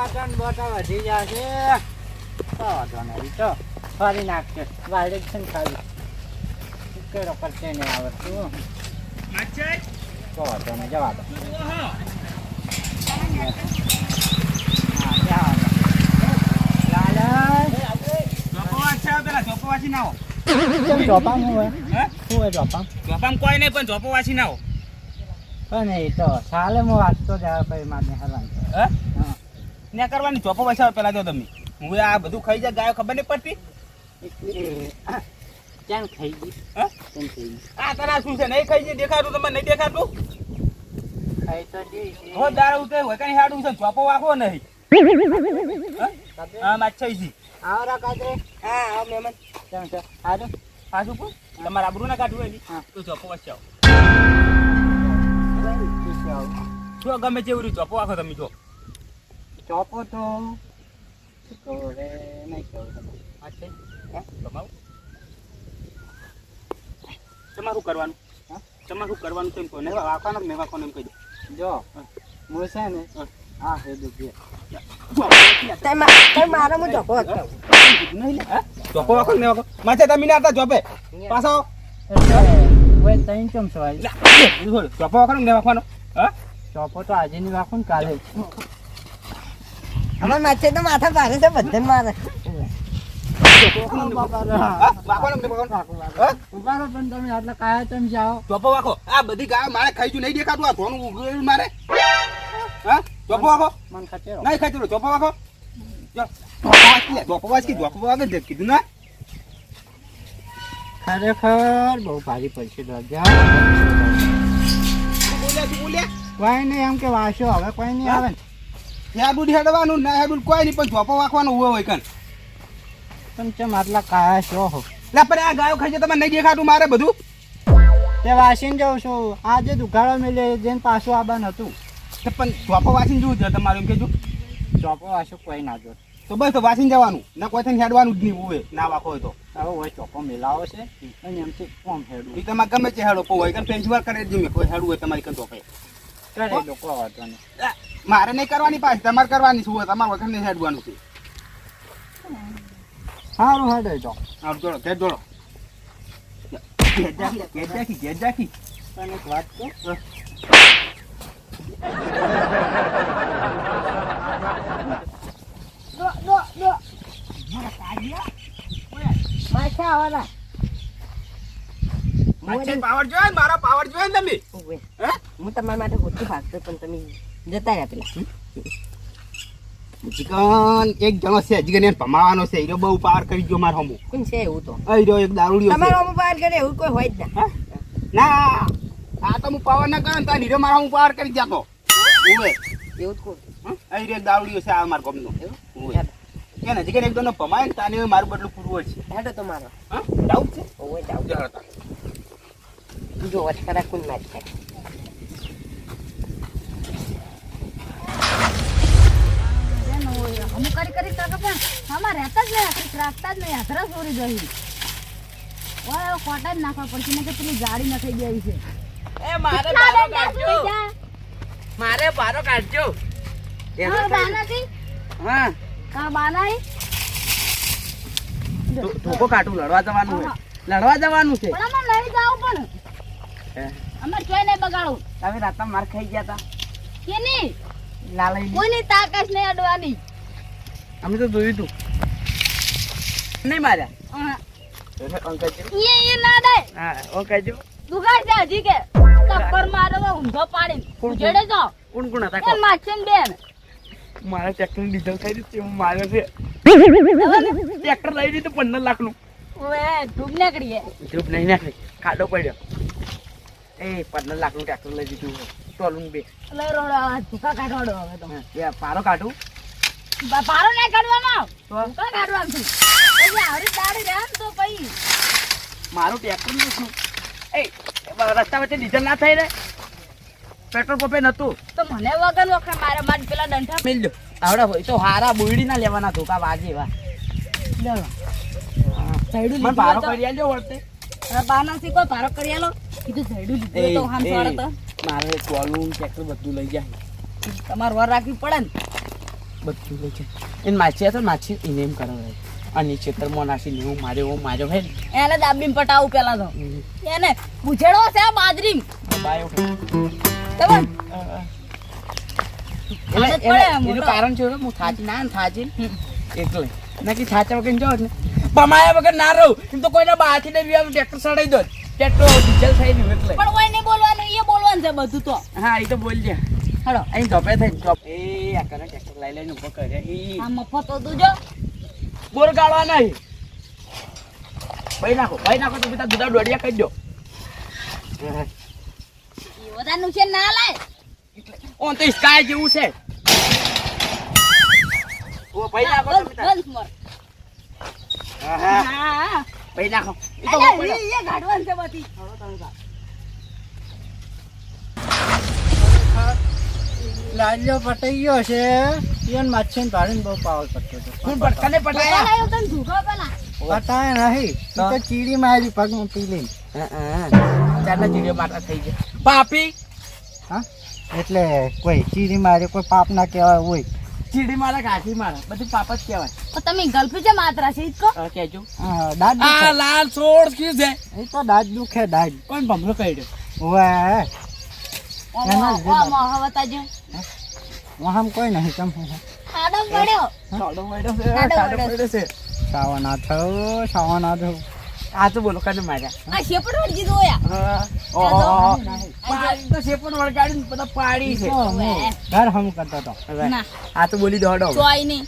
કાટન બોટા વધી જશે તો વાંધો નહીં તો ફરી નાખશે વાયરે છે ને ખાલી કેરો કરશે નહીં આવડતું તો વાંધો નહીં જવા દો કોઈ નહીં પણ ચોપો વાંચી ના નહીં તો ચાલે હું વાંચતો જ પછી મારે હરવાનું ને કરવાની ચોપો વાંચાવો પેલા જો તમે હું આ બધું ખાઈ જાય ગાયો ખબર નહીં પડતી ક્યાં ખાઈ ગઈ આ તારા શું છે નહીં ખાઈ જાય દેખાતું તમને નહીં દેખાતું ખાઈ તો જઈશ હો દારૂ ઉતરે હોય કઈ હાડું છે ચોપો વાંખો નહીં હા માછાઈ જી આવરા કાદરે હા આવ મહેમાન કેમ છે હારું પાછું પણ તમારે આબરૂ ના કાઢવું હોય હા તો ચોપો વાંચાવો જો ગમે તેવું રહ્યું ચોપો વાંખો તમે જો ચોપો તો રે નહીં કહું અચ્છા હા તમારું તમારું કરવાનું હા તમારું કરવાનું તેમ કહો નહીં વાંખવાનો મેં વાંખવાનો એમ કહી દો જો હું છે ને હા હે દુખી મારા હું ચોપો ચોપો વાંખો ને વાંખો માથે તમે ના હતા ચોપે પાછો ઓય તઈ કેમ સવાય ચોપો વાંખો ને વાંખવાનો હા ચોપો તો આજે ની વાખું ને કાલે અમાર માથે તો માથા ભારે છે બધાને મારે ઉભારો પણ તમે આટલા કાયા તમે જાઓ ચોપો વાંખો આ બધી ગાયો મારે ખાઈ જુ નહીં દેખાતું આ ધોનું ઉગડ્યું મારે હા ચોપો વાંખો મન ખચેરો નહીં ખાઈ ચોપો વાંખો ચોપો વાંચી કીધું ના ખરેખર બહુ ભારી પડશે દરજા બોલ્યા કોઈ નહીં એમ કે વાંચો હવે કોઈ નહીં આવે ને હેડું હેડવાનું ના હેડું કોઈ નહીં પણ ચોપો વાંખવાનું હોય કન તમે ચમ આટલા કાયા છો હો લા પણ આ ગાયો ખાઈ છે તમે નહીં દેખાતું મારે બધું તે વાસીને જાઉં છું આજે દુઘાડો મેલે જેને પાછું આવવાનું હતું પણ ચોપો વાંચીને જોવું છે તમારું એમ કેજો ચોપો વાંચો કોઈ ના જો તો બસ તો વાંચીને જવાનું ના કોઈ થઈને હેડવાનું જ નહીં હોય ના વાંખો હોય તો હવે હોય ચોપો મેલાવો છે અને એમથી કોમ હેડું એ તમારે ગમે તે હેડો હોય કન પેન્ચ વાર કરે જ મેં કોઈ હેડવું હોય તમારી કન ચોપે કરે લોકો વાંચો નહીં મારે નહીં કરવાની પાછી તમારે કરવાની શું હોય તમારે વખત નહીં હેડવાનું છે સારું હેડે તો આવ જોડો ઘેર જોડો ઘેર જાખી તને એક વાત કહું માથા આવવાના પાવર જોયો ને મારો પાવર જોયો ને તમે હે હું તમારા માટે ખોટું ભાગતો પણ તમે જતા રહ્યા પેલા ચિકન એક જણો છે હજી એને ભમાવાનો છે એ બહુ પાર કરી ગયો મારો હમું કોણ છે એવું તો અહીં રહ્યો એક દારૂડિયો તમારો અમુક પાર કરે એવું કોઈ હોય જ ના ના આ તો હું પાવર ના કરે ને તો નીરો મારા હું પાર કરી જતો ઓવે એવું જ કોણ અહીં રહ્યો એક દારૂડિયો છે આ મારા ગમનો ઓવે એને હજી એક દોનો ભમાય ને તાને મારું બદલું પૂરવું છે હેડો તમારો હા ડાઉટ છે ઓય જાવ જહરતા જો વાત કરા કોણ મેચ થાય અમુક કરી તક પણ આમાં રહેતા જ નહીં રાખતા જ નહીં આધરા ચોરી ગઈ ઓય કોટા જ નાખવા પડશે ને કે પેલી ગાડી ન થઈ ગઈ છે એ મારે બારો કાઢજો મારે બારો કાઢજો હા બાનાથી હા કા બાનાઈ ધોકો કાઢું લડવા જવાનું છે લડવા જવાનું છે પણ અમે લઈ જાવ પણ અમે જોઈ નહીં બગાડું તમે રાતના માર ખાઈ ગયા હતા કે નહીં લાલઈ કોઈની તાકાત નહીં અડવાની અમે તો જોયું તું નહીં માર્યા હા અંકલ એ ના દે હા અંકલ દુગાર છે હજી કે કપર મારો તો ઊંધો પાડી જોડે જાઓ કોણ કોણ હતા કોણ માછન બેન મારા ટ્રેક્ટર ડીઝલ થઈ રહ્યું છે મારે છે ટ્રેક્ટર લઈ લીધું 15 લાખનું ઓએ ડૂબ નીકળી ધૂપ નહીં નાખી ખાડો પડ્યો એ 15 લાખનું ટ્રેક્ટર લઈ દીધું ટોલું બે લઈ રોડો ધુકા કાઢવાડો હવે તો પારો કાઢું પારો નહીં કાઢવાનો તો ધુકા કાઢવાનું છે એટલે આવડી દાડી રહે ને તો પછી મારું ટ્રેક્ટર નું શું એ રસ્તા વચ્ચે ડીઝલ ના થઈ રહે પેટ્રોલ પંપે નતું તો મને વગર વખત મારે મારે પેલા દંઠા મિલ દો આવડા હોય તો હારા બોયડી ના લેવાના ધોકા વાગે એવા લેવા સાઈડું મને પારો કરી આલ્યો વળતે બાના થી કોઈ પારો કરી આલો કીધું સાઈડું લીધું તો હામ સોડે તો મારે ટોલું ટ્રેક્ટર બધું લઈ જાય તમારે વર રાખવી પડે ને બધું લે છે એને માછી હતો માછી એને એમ કરાવે અને ખેતરમાં નાખીને હું માર્યો હે ને એને દાબડીને પટાવું પેલા તો એને પૂછેડો છે આ બાજરી બાયો તમે એનું કારણ છે હું થાચી ના થાચી એટલે નક્કી થાચા વગર જાવ ને બમાયા વગર ના રહું એમ તો કોઈના બહારથી ને બી ટ્રેક્ટર સડાઈ દો ટ્રેક્ટર ડીઝલ થઈ ગયું એટલે પણ કોઈ નહીં બોલવાનું એ બોલવાનું છે બધું તો હા એ તો બોલ દે હેડો અહીં ધોપે થઈ ચોપ એ આ કરે ટ્રેક્ટર લઈ લઈને ઉભો કરે ઈ આ મફત હતું જો બોર ગાળવા નહીં ભાઈ નાખો તો બધા જુદા દોડિયા કરી દો એ બધાનું છે ના લાય ઓન તો સ્કાય જેવું છે ઓ ભાઈ નાખો તો બધા બંધ મર હા હા ભાઈ નાખો એ તો અરે એ ગાડવાનું છે બધી લાલ્યો પટાઈ ગયો છે ઈવન માછીને ભાડીને બહુ પાવર પડતો હતો હું કને પટાયા લાયો તને ધૂકો પેલા પટાય નહીં ઈ તો ચીડી મારી પગમાં પી લઈને ચારના જીડીઓ માટા થઈ ગયા પાપી હા એટલે કોઈ ચીડી મારે કોઈ પાપ ના કહેવાય હોય ચીડી મારા કાઠી મારા બધું પાપ જ કહેવાય તો તમે ગલ્ફી છે માત્રા છે ઈકો કહેજો દાદ આ દુખે લાલ છોડ શું છે એ તો દાદ દુખે દાદ કોણ ભમરો કહી દો ઓવે એના જ ઓ મોહવતા જો વહામ કોઈ નહીં તમ ખાડો પડ્યો સાડો પડ્યો છે સાવા ના થયો આ તો બોલો કને માર્યા આ શેપડ વળી દીધો યા પાડી તો શેપણ વળગાડીને બધા પાડી છે ઘર હમ કરતો હતો હવે ના આ તો બોલી દોડો ચોઈ નહીં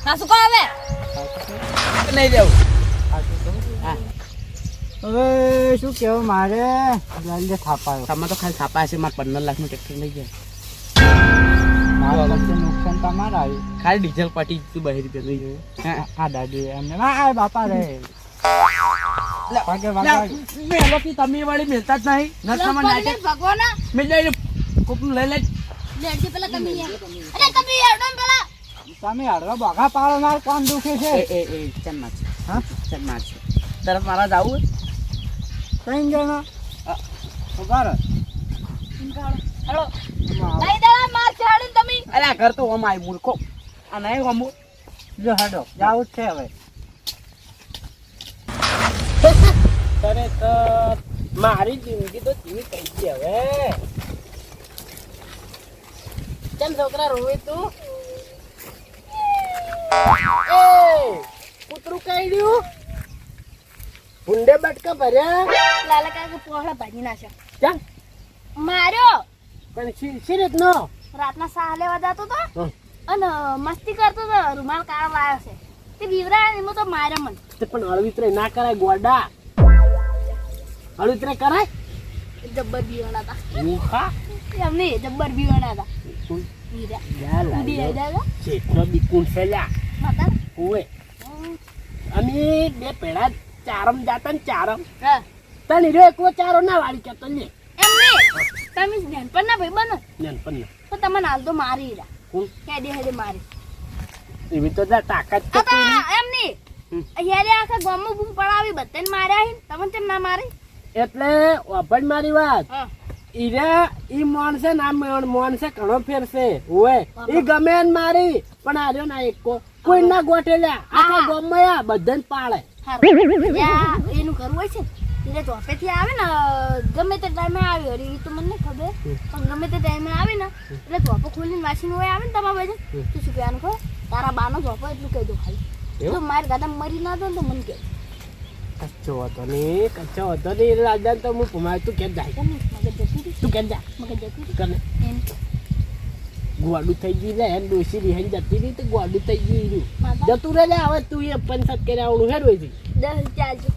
ના શું કહો હવે નહીં દેવું હા હવે શું કેવું મારે જલ્દી થાપાયો તમે તો ખાલી છાપા છે મારે 15 લાખનું ટ્રેક્ટર લઈ જાય મારા વચ્ચે નુકસાન તમારે આવ્યું ખાલી ડીઝલ પાટી તું 2 રૂપિયા લઈ ગયો આ દાદી એમને આ બાપા રે મેલોથી તમે વાળી મેલતા જ નહીં નસમાં નાટે ભગવાના મેં લઈને કોપનું લઈ લે લેડજી પેલા તમે અરે તમે હેડો ને પેલા તમે હળવા બગા પાડો માર કોણ દુખે છે એ ચન માર છે હા ચન માર છે તરફ મારા જાવું કઈ જણા ઉભા હેડો લઈ દેવા માર છાડીને તમે અરે આ ઘર તો ઓમ આય મૂર્ખો આ નહીં ઓમ જો હડો જાવું જ છે હવે ખરેખર મારી જિંદગી તો જીવી કઈ છે હવે કેમ છોકરા રોવે તું કૂતરું કાઢ્યું ભૂંડે બટકા ભર્યા લાલા કાકા પોહળા ભાજી નાખ્યો ચાલ માર્યો પણ શી રીતનો રાતના સાહ લેવા જતો તો હમ. અને મસ્તી કરતો તો રૂમાલ કાળો લાવ્યો છે તે બીવરા એમાં તો માર્યો મને તે પણ હળવિતરે ના કરાય ગોડા હળવિતરે કરાય જબ્બર બીવાના હતા મૂર્ખા એમને જબ્બર બીવાના હતા વીરા ઉડી રહ્યા ચેતનો બીકુન ફેલ્યા હતા ઓએ અમે બે પેડા ચારમ જાતા ને ચારમ હા તને રે એકવો ચારો ના વાળી કેતો લે એમને તમે નાનપણ ના ભાઈ બનો નાનપણ તો તમને હાલ તો મારી રહ્યા કોણ હેડે હેડે મારી એવી તો જા તાકાત તો આ તો કોઈ એમની હેડે આખા ગામમાં બૂમ પડાવી બધાને માર્યા હે તમને કેમ ના મારી એટલે ઓભણ મારી વાત હા ઈરે ઈ મોણસે ના મોણસે ઘણો ફેરશે ઓએ ઈ ગમે ને મારી પણ આર્યો ના એકો કોઈ ના ગોઠેલ્યા આખા ગામમાં આ બધાને પાળે હારું યા એનું કરવું હોય છે એટલે ચોપેથી આવે ને ગમે તે ટાઈમે આવે અરે એ તો મને નહીં ખબર પણ ગમે તે ટાઈમે આવે ને એટલે ચોપો ખોલીને વાસીને હોય આવે ને તમારા બાજુ તું શું કહેવાનું ખબર તારા બાનો ચોપો એટલું કહી દો ખાલી જો મારે દાદા મરી ના દો ને તો મને કહે કચ્ચો હતો નહીં રાજા તો હું કુમાર તું કેમ જાય કેમ નહીં? મગજ જતી રહી તું કેમ જા મગજ જતી રહી કને એમ ગોડું થઈ ગઈ લે એને ડોસી રીહન જતી રહી તો ગોડું થઈ ગયું માતા જતું રે લે હવે તું એ પંચાયત કર્યા આવડું હેડ હોય 10 ચાલજો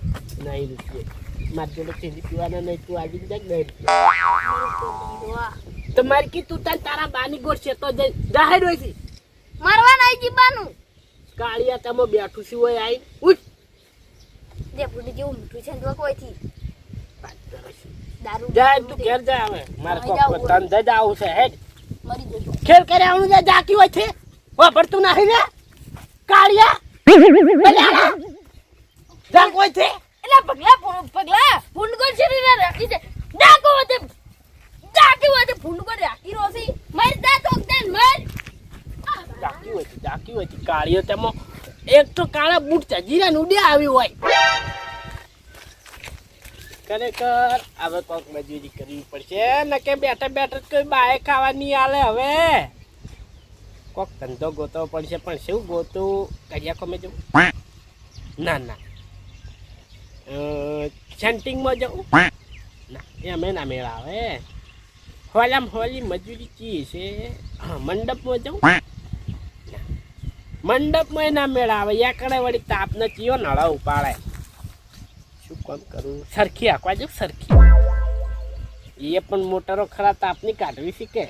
નહીં રૂપિયા મારી જોડે ચીની પીવાના નહીં તું આવી જાય 10 રૂપિયા વાહ તો મારી કી તું તારા બાની ગોળ છે તો જાહેર હોય છે મારવા નહીં જીબાનું કાળિયા તમે બેઠું છું હોય આઈ ઉઠ દે ફૂટી જેવું મીઠું છે ને તો કોઈથી દારૂ જાય તું ઘેર જા હવે મારે કોક તન જ આવું છે હેડ મરી જજો ખેલ કરે આવનું જા જાકી હોય છે વાપરતું નહીં ને કાળિયા જા કોઈ છે એટલે પગલા ફૂંડગોળ છે ને રાખી છે ડાકો વતે ફૂંડગોળ રાખી રોસી મર જા તો દેન મર જાકી હોય છે આવતી હોય હતી કાળીઓ તેમાં એક તો કાળા બૂટ ચજીરા ઉડે આવી હોય ખરેખર હવે કોક મજૂરી કરવી પડશે ને કે બેઠા બેઠા કોઈ બાએ ખાવા નહીં આલે હવે કોક ધંધો ગોતવો પડશે પણ શું ગોતું કરિયા કોમે જવું ના ના સેન્ટિંગમાં જવું ના એમ ના મેળ આવે હોલામાં હોલી મજૂરી કી છે મંડપમાં જવું મંડપમાં ના મેળ આવે એકડે વળી તાપને ચીયો નળા ઉપાડે શું કામ કરું સરખી આંકવા જો સરખી એ પણ મોટરો ખરા તાપની કાઢવી શીખે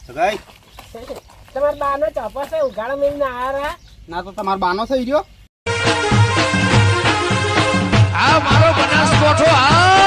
સગાઈ તમારા બાનો ચોપા છે ઉઘાડો મેળને આવ્યા ના તો તમારો બાનો થઈ ગયો આ મારો બનાસકોઠો આ